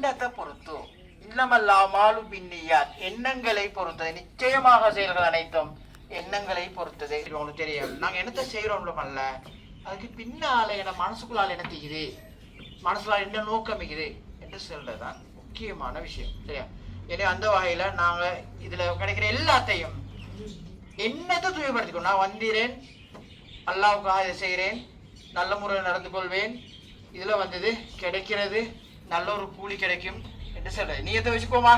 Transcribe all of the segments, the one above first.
எண்ணத்தை பொறுத்து இல்லமல்லாமாலு பின்னியார் எண்ணங்களை பொறுத்தது. நிச்சயமாக செயல்கள் அனைத்தும் எண்ணங்களை பொறுத்தது. உங்களுக்கு தெரியும் நாங்கள் என்னத்தை செய்கிறோம் அல்ல, அதுக்கு பின்னால என்ன மனசுக்குள்ளால் என்ன செய்யுது, மனசுல என்ன நோக்கம் இருக்குது என்று சொல்றதுதான் முக்கியமான விஷயம். சரியா? எனவே அந்த வகையில நாங்க இதுல கிடைக்கிற எல்லாத்தையும் என்னத்தை தூய்மைப்படுத்திக்கணும். நான் வந்தேன், அல்லாவுக்காக இதை செய்கிறேன், நல்ல முறையில் நடந்து கொள்வேன், இதுல வந்தது கிடைக்கிறது, நல்ல ஒரு கூலி கிடைக்கும் என்று சொல்ற நீயத்தை வச்சுக்கோமா.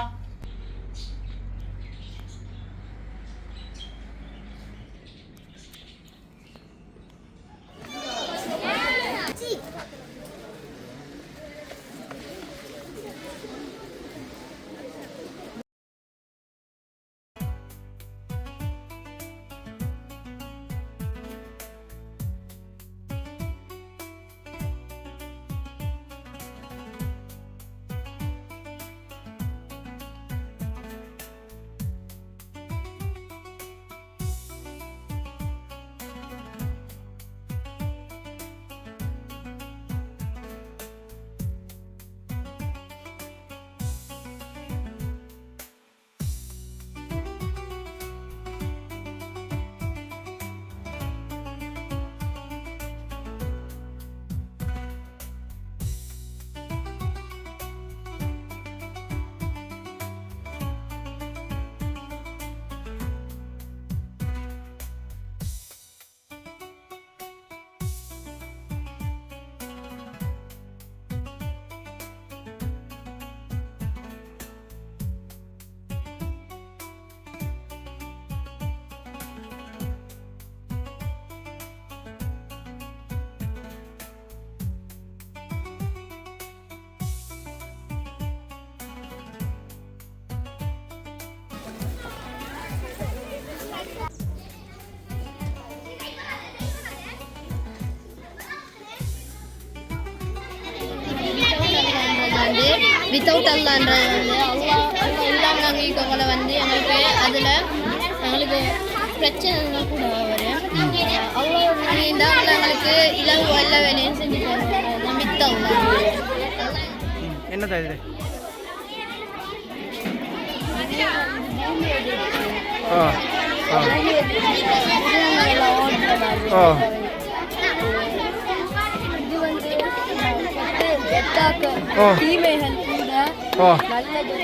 வித்தவுட் அல்லான்றது வந்து அல்லாஹ் இல்லாமல் நாங்கள் இருக்கவங்கள வந்து எங்களுக்கு அதில் எங்களுக்கு பிரச்சனை கூட வரும். அல்லாஹ் இருந்தால் எங்களுக்கு இலவு எல்லா வேலையும் செஞ்சு தருவாங்க. வித்தவுட் என்னதா இது? தீமைகள் கூட நல்லது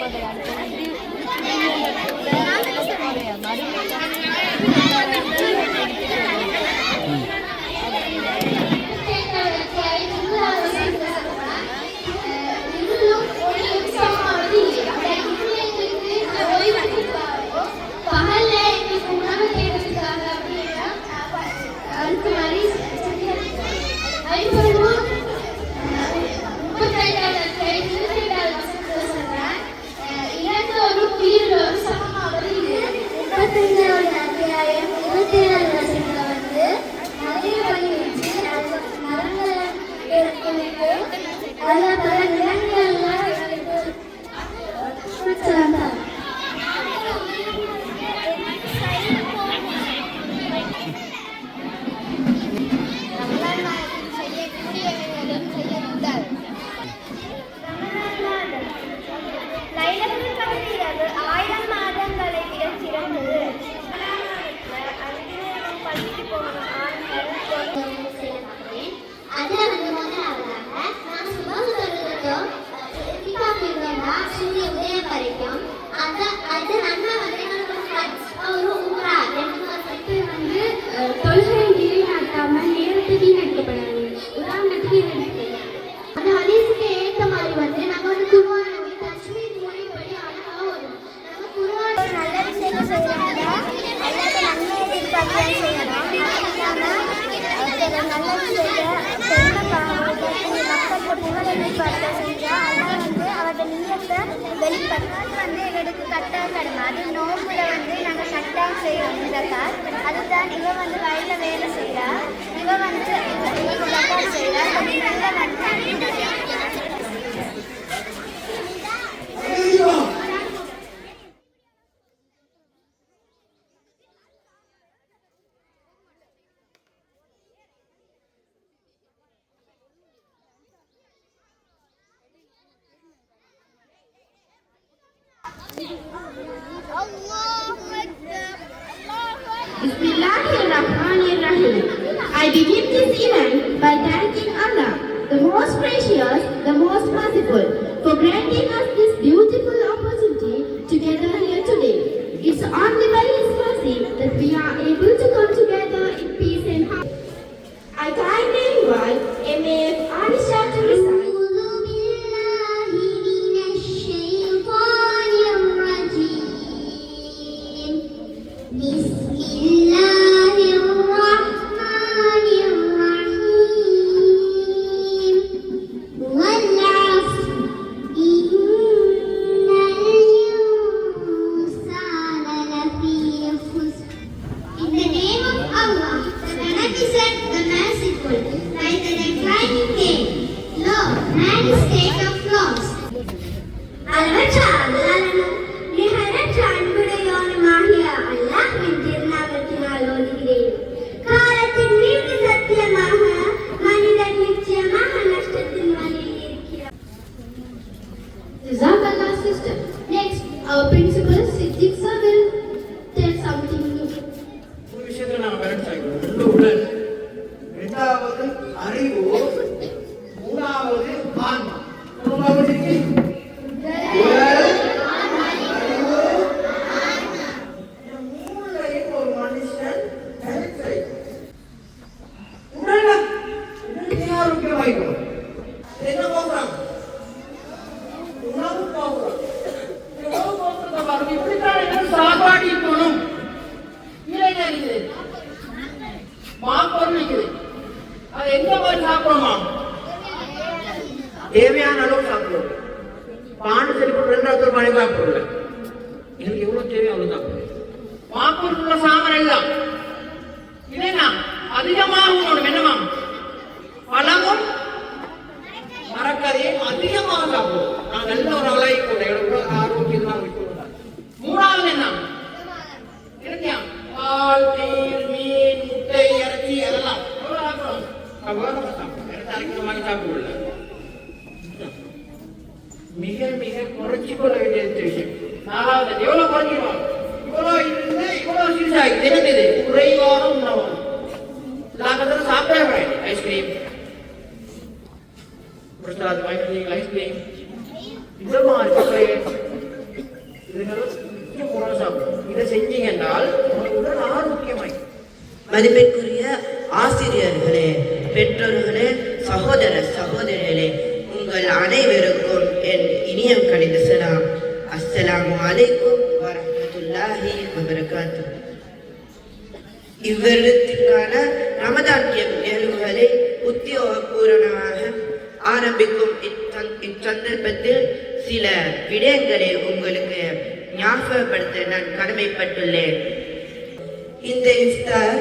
வெளிப்பட்டால் வந்து எங்களுக்கு கட்டாயம் கடமை. அது நோம்புல வந்து நாங்கள் கட்டாயம் செய்யணும். இந்த கால் அதுதான் இவ வந்து வயலில் வேலை செய்கிறா, இவ வந்து இவங்க கட்டாயம் செய்கிறா. நல்ல நன்மை. Bismillahirrahmanirrahim. I begin this event by thanking Allah, the most gracious, the most merciful, for granting us this beautiful opportunity to gather here today. It's only by His mercy that we are able to come together in peace and harmony. I kindly invite MAF Anisha to recite. Jazakallah sister. Next, our principal Siddiq sir will tell something new. ஒரு விஷயத்துல நாங்க balance ஆகிக்கிறோம். ஒன்று உடல், இரண்டாவது அறிவு, மூணாவது ஆன்மா. மூணாவது உடல், அறிவு, ஆன்மா. இந்த மூணுலையும் ஒரு மனுஷன் பேலன்ஸ் ஆகிக்கிறோம். உடல் ஆரோக்கியமாகிக்கிறோம். என்ன போகிறாங்க? உணவு போகிறோம். உணவு போகிறத பாருங்க. இப்படித்தான் என்ன சாப்பாடு இருக்கணும். இலைகள் இருக்குது, மாப்பொருள் இருக்குது. அது எங்க போய் சாப்பிடணுமா? தேவையான அளவு சாப்பிடுவோம். பாண்டு சரி போட்டு 2 பானை சாப்பிடுவோம். எனக்கு எவ்வளவு தேவையோ அவ்வளவு சாப்பிடுவோம். மாப்பொருள் உள்ள சாமான் எல்லாம் இல்லைன்னா அதிகமாக உண்ணணும். என்னமா? பழமும் மரக்கறியும் அதிகமாக சாப்பிடுவோம். நான் நல்ல ஒரு அழகை கூட ஆரோக்கியமாக விட்டுவிட்டார். மூணாவது என்ன? இருக்கியா? பால், தேர், மீன், முட்டை, இறைச்சி அதெல்லாம் சாப்பிடல. மிக மிக குறைச்சி கொள்ள வேண்டிய விஷயம். நாலாவது எவ்வளவு குறைச்சிடுவோம்? இவ்வளவு இருந்து இவ்வளவு சீஸ் ஆகி தினத்தது குறைவான உணவு. நாங்கள் சாப்பிடவே முடியாது. ஐஸ்கிரீம், ஐஸ்கிரீம் இந்த மாதிரி இதை செஞ்சீங்க என்றால் உடல் ஆரோக்கியமாய். மதிப்பிற்குரிய ஆசிரியர்களே, பெற்றோர்களே, சகோதர சகோதரிகளே, உங்கள் அனைவருக்கும் என் இனியம் கணித சலாம். அஸ்ஸலாமு அலைக்கும் வரஹ்மத்துல்லாஹி வபரகாத்துஹு. இவ்வருடத்திற்கான ரமதான் நிகழ்வுகளை உத்தியோகபூர்வமாக ஆரம்பிக்கும் இச்சந்தர்ப்பத்தில் சில விடயங்களை உங்களுக்கு ஞாபகப்படுத்த நான் கடமைப்பட்டுள்ளேன். இந்த இஃப்தார்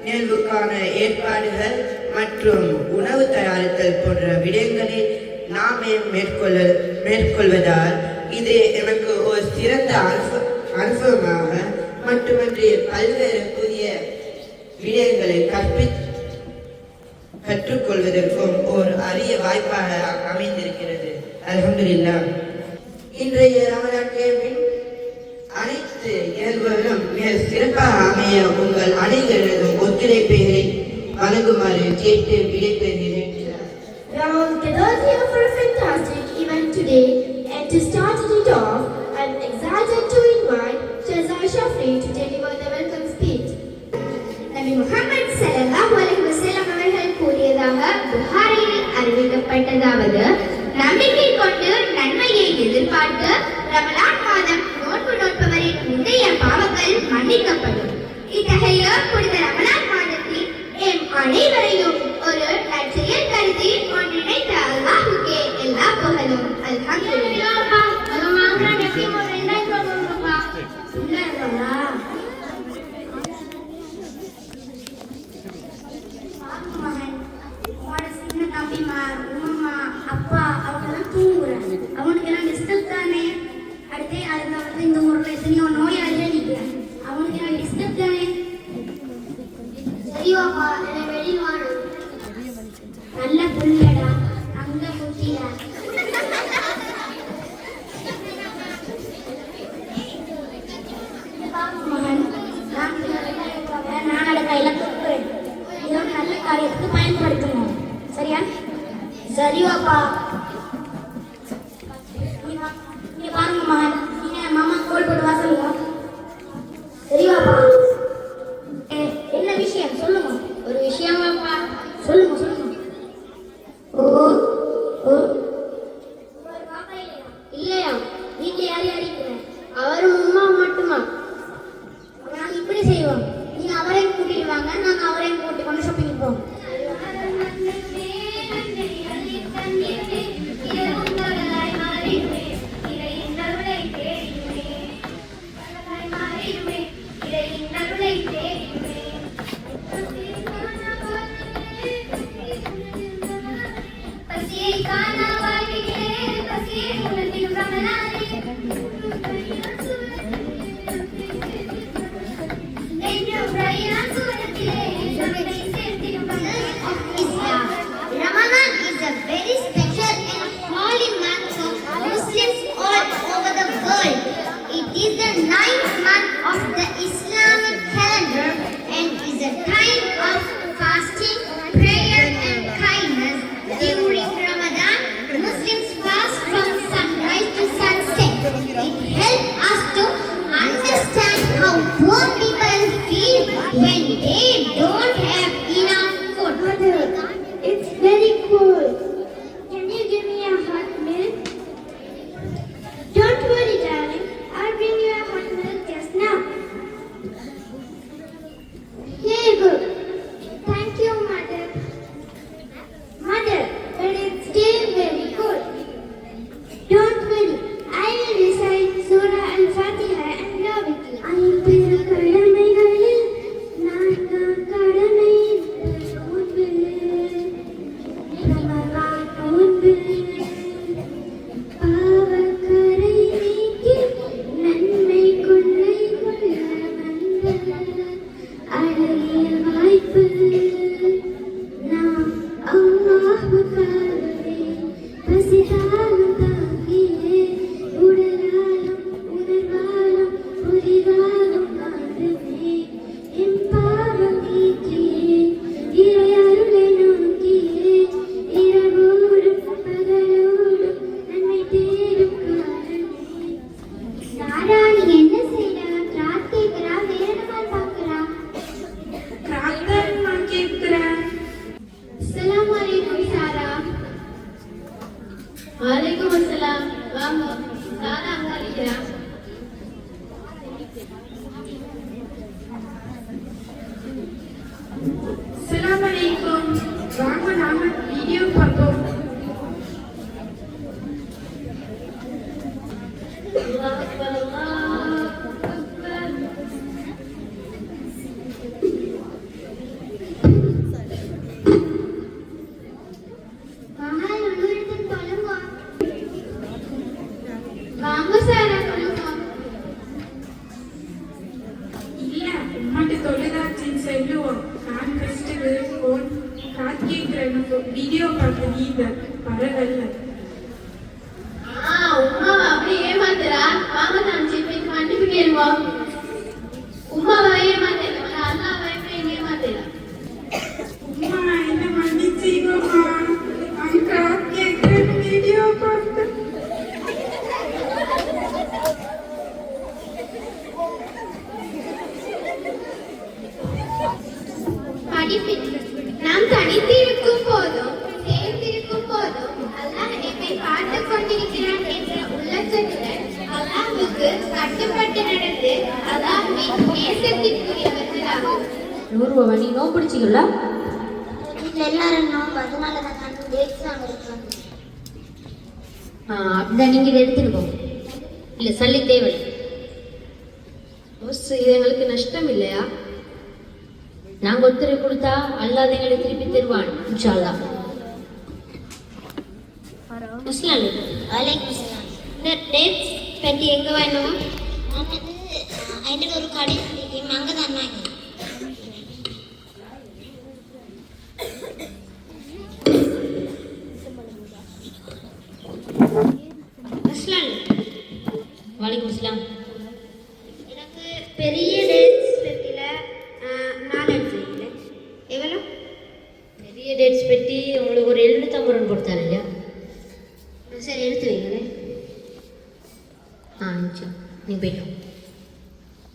நிகழ்வுக்கான ஏற்பாடுகள் மற்றும் உணவு தயாரித்தல் போன்ற விடயங்களை நாமே மேற்கொள்வதால் இது எனக்கு ஒரு சிறந்த அனுபவமாக மட்டுமன்றி பல்வேறு புதிய விடயங்களை கற்றுக்கொள்வதற்கும் ஒரு அரிய வாய்ப்பாக அமைந்திருக்கிறது. அல்ஹம்துலில்லாஹ். இன்றைய ரமலான் கேம்பின் அனைத்து இயல்புகளும் மிக சிறப்பாக அமைய உங்கள் அனைவரதும் ஒத்துழைப்புகளை வழங்குமாறு கேட்டு விடைபெறுகிறேன். We are all gathered here for a fantastic event today, and to start it off, I am excited to invite Shazai Shafri to deliver the welcome speech. Nabi Muhammad sallallahu alaihi wasallam அவர்கள் கூறியதாக புகாரியில் அறிவிக்கப்பட்டதாவது, நம்பிக்கை கொண்டு நன்மையை எதிர்பார்த்து ரமலான் மாதம் நோன்பு நோட்பவரின் முந்தைய பாவங்கள் மன்னிக்கப்படும். இத்தகைய புனித ரமலான் மாதத்தில் எம் அனைவரையும் ஒரு நற்செயல் கருதி ஒன்றிணைத்த அல்லாஹ்வுக்கே எல்லா புகழும். அல்ஹம்துலில்லாஹ். அப்பா அவங்கெல்லாம் தூங்குறாங்க. அவனுக்கு எல்லாம் டிஸ்டர்ப் தானே. அடுத்து அதுல வந்து இந்த ஊர்ல எத்தனையோ நோயாளியா நிற்கிறேன். அவனுக்கு எல்லாம் டிஸ்டர்ப் தானே. சரிவாப்பா, என்னை வெளியில் வாடு. நல்ல புள்ளடா, அங்க குட்டியா. சரி வாப்பா. நீங்க பாருங்க மகன், நீங்க மாமா கோல் போட்டு வா சொல்லுங்க. சரி வாப்பா. என்ன விஷயம் சொல்லுங்க. ஒரு விஷயம் வாப்பா. சொல்லுங்க சொல்லுங்க. ஓ ஓ இல்லையா? வீட்டுல யார் யார் இருக்கிறேன்? அவரும் அம்மா மட்டுமா? நாங்க இப்படி செய்வோம், நீங்க அவரையும் கூட்டிட்டு வாங்க, நாங்க அவரையும் கூட்டி கொண்டு ஷாப்பிங் போவோம். Ramadan is a very special and holy month of Muslims all over the world. It is the 9th month of the Islamic calendar and is a time of fasting, prayer and kindness. During Ramadan, Muslims fast from sunrise to sunset. It helps us to understand how poor people feel when they don't have enough food. Mother, it's very cold. Can you give me a hot milk? Don't worry, darling. I'll bring you a hot milk just now. Here you go. Thank you, Mother. Mother, but it's still very cold. Don't worry. I will recite Surah Al-Fatiha and love it. ஐம்பெரும் கடமைகளில் நான்காம் கடமை நோன்பு. ரமலான் நோன்பு. பாவக்கரை நீக்கி நன்மை கொள்ளை கொள்ள வந்த அழகிய வாய்ப்பு. நாம் அல்லாஹ்வுக்காகவே பசிதாகம் தாங்கியே உடலாலும் உணர்வாலும் புதிதாகும் மாறுமே. என் பாவம் நீக்கியே இறை அருளை நோக்கியே இரவோடும் பகலோடும் நன்மை தேடும் காரணமே. சாரா, நீ என்ன செய்யற? கிராத் கேட்கிறா, வேற மாதிரி பாக்குறா. கிராத் நான் கேட்கிறேன். அஸ்ஸலாமு அலைக்கும் சாரா. வலைக்கும் அஸ்ஸலாம். வாங்க. சாரா அங்க இருக்கிறா. அஸ்ஸலாமு அலைக்கும். வாங்க நாம வீடியோ பார்ப்போம். அல்லாஹ் அக்பர், அல்லாஹ் அக்பர். மகள் உள்ளுடன் தொழுங்க. வாங்க சாரா தொழுங்க. இல்ல, உம்மாட்ட தொழுதாச்சின்னு சொல்லுவோம். நான் ஃபர்ஸ்ட் போன் காத் கேட்கிறேன். வீடியோ பார்க்க நீங்க பரவாயில்ல. உமாவை அப்படி ஏமாத்துறா. வாங்க நான் சிப்பிக்கு மன்னிப்பு கேளுவோம். உமாவை ஏமாத்துறா, அல்லாவை எப்படி ஏமாத்துறா? உம்மா என்ன மன்னிச்சிக்கோமா. நான் காத் கேட்கிறேன் வீடியோ பார்த்து. நாம் தனித்திருக்கும் போதும் சேர்ந்திருக்கும் போதும் அல்லாஹ் என்னை பார்த்துக் கொண்டிருக்கிறான் என்ற உள்ளச்சத்துடன் அல்லாஹ்வுக்கு கட்டுப்பட்டு நடந்து அல்லாஹ்வின் நேசத்திற்குரியவர்களாகும். நூறுவா நீ நோ பிடிச்சிக்கல? வீட்டில் எல்லாரும் நோம்பு, அதனால தான் நான் எக்ஸாம் இருக்கேன். அப்படிதான் நீங்க இதை எடுத்துட்டு போங்க. இல்ல சல்லி தேவை. இது எங்களுக்கு நஷ்டம் இல்லையா? நாங்க ஒருத்தர் கொடுத்தா அல்லாத எங்களுக்கு திருப்பி தருவான் இன்ஷா அல்லாஹ். முஸ்லாம் வலைக்கும் சலாம். இந்த டேட்ஸ் பற்றி எங்கே வேணும்? நான் வந்து அதில் ஒரு கடை இருக்கேன், அங்கே தான் வாங்கி. முஸ்லாம் வலைக்கும் முஸ்லாம். எனக்கு பெரிய டேட்ஸ் பற்றியில் 4 எடுத்துருக்கீங்களே, எவ்வளோ? பெரிய டேட்ஸ் பெட்டி உங்களுக்கு ஒரு 750 கொடுத்தாரு இல்லையா? சரி எடுத்து வைங்களே. நிச்சயம் நீங்கள் போயிட்டோம்.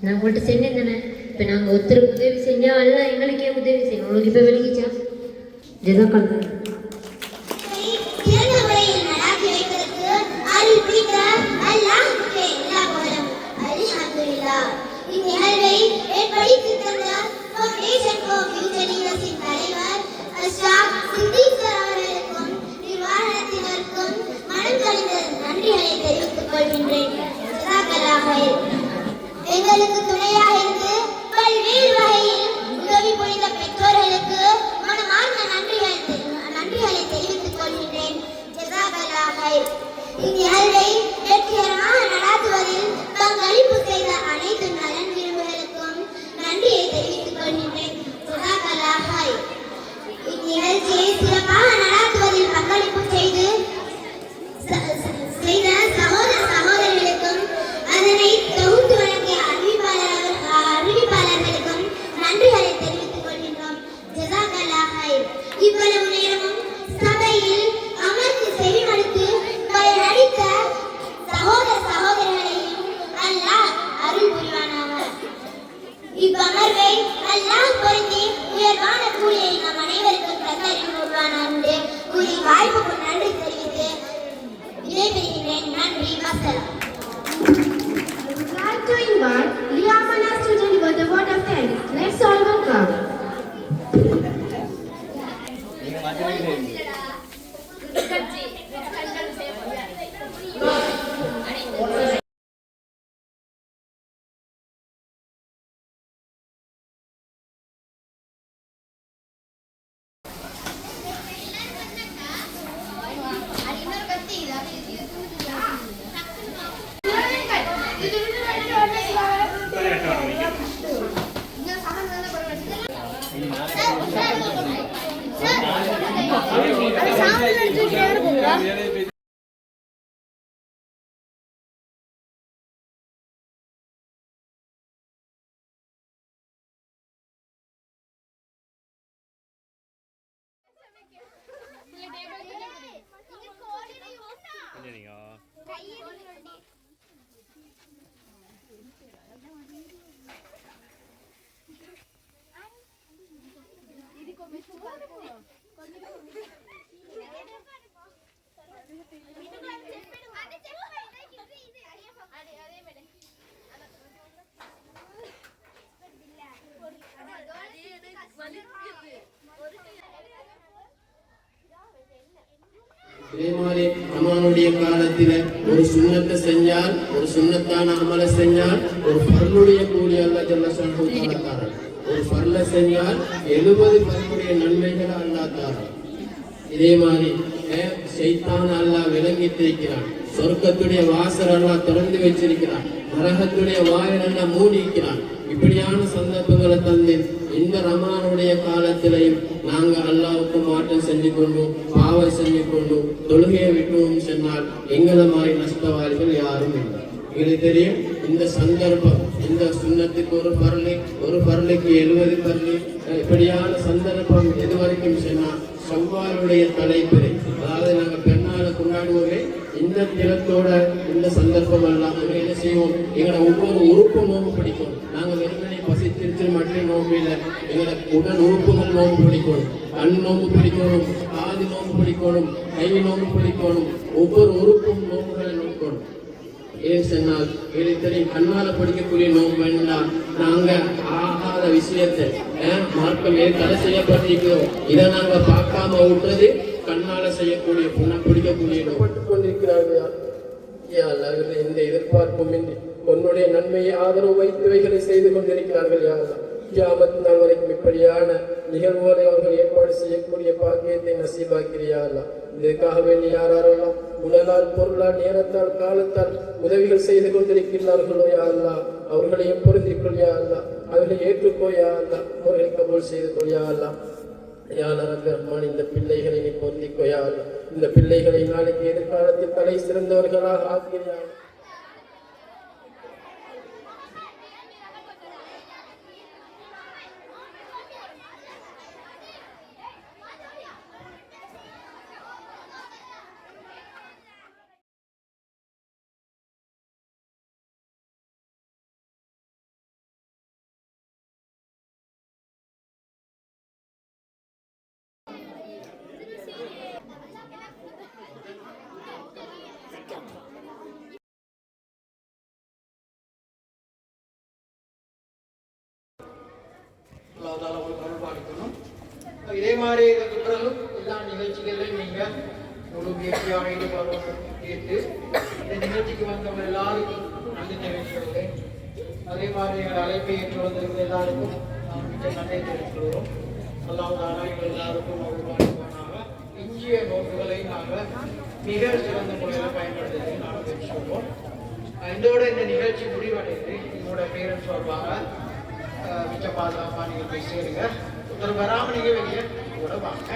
நான் உங்கள்கிட்ட செஞ்சேன் தானே. இப்போ நாங்கள் ஒருத்தருக்கு உதவி செஞ்சால் எல்லாம் எங்களுக்கே உதவி செய்யணும். உங்களுக்கு இப்போ விளங்கிச்சா? ஜெசாக்கல்லா. இந்நிகழ்வை ஏற்படுத்தி தந்த ஃபவுண்டேஷன் ஃபார் ஃபியூச்சர் லீடர்ஸின் தலைவர் அஷ்ரப் சித்திக் சார் அவர்களுக்கும் நிர்வாகத்தினருக்கும் மனம் கனிந்த நன்றிகளை தெரிவித்துக் கொள்கின்றேன். ஜஸாக்கல்லாஹ் ஹைர். எங்களுக்கு துணையாக இருந்து பல்வேறு வகையில் உதவி புரிந்த பெற்றோர்களுக்கு மனமார்ந்த நன்றிகளை தெரிவித்துக் கொள்கின்றேன். ஜஸாக்கல்லாஹ் ஹைர். இந்நிகழ்வை வெற்றிகரமாக நடாத்துவதில் பங்களிப்பு செய்த அனைத்து நலன் விரும்புகளுக்கும் நன்றியை தெரிவித்துக் கொள்கின்றேன். ஜஸாக்கல்லாஹ் ஹைர். இந்நிகழ்ச்சியை சிறப்பாக நடாத்துவதில் பங்களிப்பு செய்த சகோதரர்களுக்கும் அதனை தொகுத்து வழங்கிய அறிவிப்பாளர்களுக்கும் நன்றிகளை தெரிவித்துக் கொள்கின்றோம். ஜஸாக்கல்லாஹ் ஹைர். இவ்வளவு நேரமும் சபையில் அமர்ந்து செவிமடுத்து பயனளித்த சகோதரர்களையும் அல்லாஹ் அருள் புரிவானாக. இவ்வமர்வை அல்லாஹ் பொருந்தி உயர்வான கூலியை நம் அனைவருக்கும் தந்தருள்வானாக என்று கூறி வாய்ப்புக்கு நன்றி தெரிவித்து விடைபெறுகின்றேன். நன்றி. வஸ்ஸலாம். I would like to invite Leah Manas to deliver the word of thanks. Let's all welcome. இதேமாதிரி ரமலானுடைய காலத்தில் ஒரு சுண்ணத்தை செஞ்சால், ஒரு சுண்ணத்தான அமலை செஞ்சால் ஒரு ஃபர்லுடைய கூலி அல்லாஹ் ஜல்ல ஷானஹு தஆலா. ஒரு ஃபர்ல செஞ்சால் 70 ஃபர்லுடைய நன்மைகளை அல்லாஹ் தஆலா. இதே மாதிரி ஷைத்தான் அல்லாஹ் விலங்கிட்டிருக்கிறான். சொர்க்கத்துடைய வாசல் அல்லாஹ் திறந்து வச்சிருக்கிறான். நரகத்துடைய வாயில் அல்லாஹ் மூடி இருக்கிறான். இப்படியான சந்தர்ப்பங்களை தந்து இந்த ரமலானுடைய காலத்திலையும் நாங்கள் அல்லாஹ்வுக்கு மாற்றம் செஞ்சு கொண்டு பாவம் செஞ்சு கொண்டு தொழுகையை விட்டுவோம் சொன்னால் எங்களை மாதிரி நஷ்டவாளிகள் யாரும் இல்லை. எங்களுக்கு தெரியும் இந்த சந்தர்ப்பம், இந்த சுண்ணத்துக்கு ஒரு பரலுக்கு 70 பரலு, இப்படியான சந்தர்ப்பம் எது வரைக்கும் சொன்னால் ஷவ்வாலுடைய தலைப்பிறை, அதாவது நாங்கள் பெண்ணால கொண்டாடுவோமே இந்த தினத்தோட இந்த சந்தர்ப்பம் எல்லாம் நாங்கள் என்ன செய்வோம், எங்களோட ஒவ்வொரு உறுப்பும் நோம்பு பிடிக்கும். நாங்கள் வெறுமனே பசித்திருச்சு மட்டும் நோம்பு இல்லை, எங்களோட உடல் உறுப்புகள் நோம்பு பிடிக்கணும். கண் நோம்பு பிடிக்கணும், காது நோம்பு பிடிக்கணும், கை நோம்பு பிடிக்கணும், ஒவ்வொரு உறுப்பும் நோம்புகளை நோக்கணும். ஏன் சொன்னால் தெரியும் கண்ணால படிக்கக்கூடிய நோம்பு வேண்டாம். நாங்க ஆகாத விஷயத்தை மார்க்கம் தடை செய்யப்பட்டிருக்கிறோம், இதை நாங்க பார்க்காம விட்டுறது கண்ணால செய்யக்கூடிய பிடிக்கக்கூடிய பட்டுக் கொண்டிருக்கிறார்கள். இந்த எதிர்பார்ப்பும் இன்றி உன்னுடைய நன்மையை ஆதரவு வைத்தவைகளை செய்து கொண்டிருக்கிறார்கள். யாரெல்லாம் கியாமத் நாள் வரைக்கும் இப்படியான நிகழ்வுகளை அவர்கள் ஏற்பாடு செய்யக்கூடிய பாக்கியத்தை நசீபாக்கிறியாரலாம். இதற்காக வேண்டி யாரெல்லாம் உடலால் பொருளால் நேரத்தால் காலத்தால் உதவிகள் செய்து கொண்டிருக்கிறார்களோ யாரெல்லாம் அவர்களையும் பொருந்திக் கொள்ளியாரலாம், அவர்களை ஏற்றுக்கோயாரலாம், அவர்களை கபூல் செய்து கொள்ளியாரலாம். ரஹ்மான் இந்த பிள்ளைகளை நீ பொருந்திக்கோயாரலாம். இந்த பிள்ளைகளை நாளைக்கு எதிர்காலத்தில் தலை சிறந்தவர்களாக ஆக்கிறார்கள். இதே மாதிரி இதற்கு பிறகு எல்லா நிகழ்ச்சிகளிலும் நீங்கள் முழு முயற்சியாக ஈடுபடுவோம் கேட்டு இந்த நிகழ்ச்சிக்கு வந்தவங்க எல்லாருக்கும் நன்றி தெரிவித்துள்ளேன். அதே மாதிரி எங்கள் அழைப்பை ஏற்று வந்திருக்கிற எல்லாருக்கும் நான் மிக நன்றி தெரிவித்துள்ளோம். அல்லாஹ் எங்கள் எல்லாருக்கும் அருள்பாலிப்பானாக. இஞ்சிய நோக்குகளை நாங்கள் மிக சிறந்த முறையில் பயன்படுத்தி நாங்கள் தெரிவித்துள்ளோம். இதோட இந்த நிகழ்ச்சி முடிவடைந்து என்னோட பேரண்ட்ஸ் வருவாங்க. மிச்ச பாதுகாப்பாக நீங்கள் போய் சேருங்க. ஒருத்தர் வராமல் நீங்கள் வெளியே கூட வாங்க.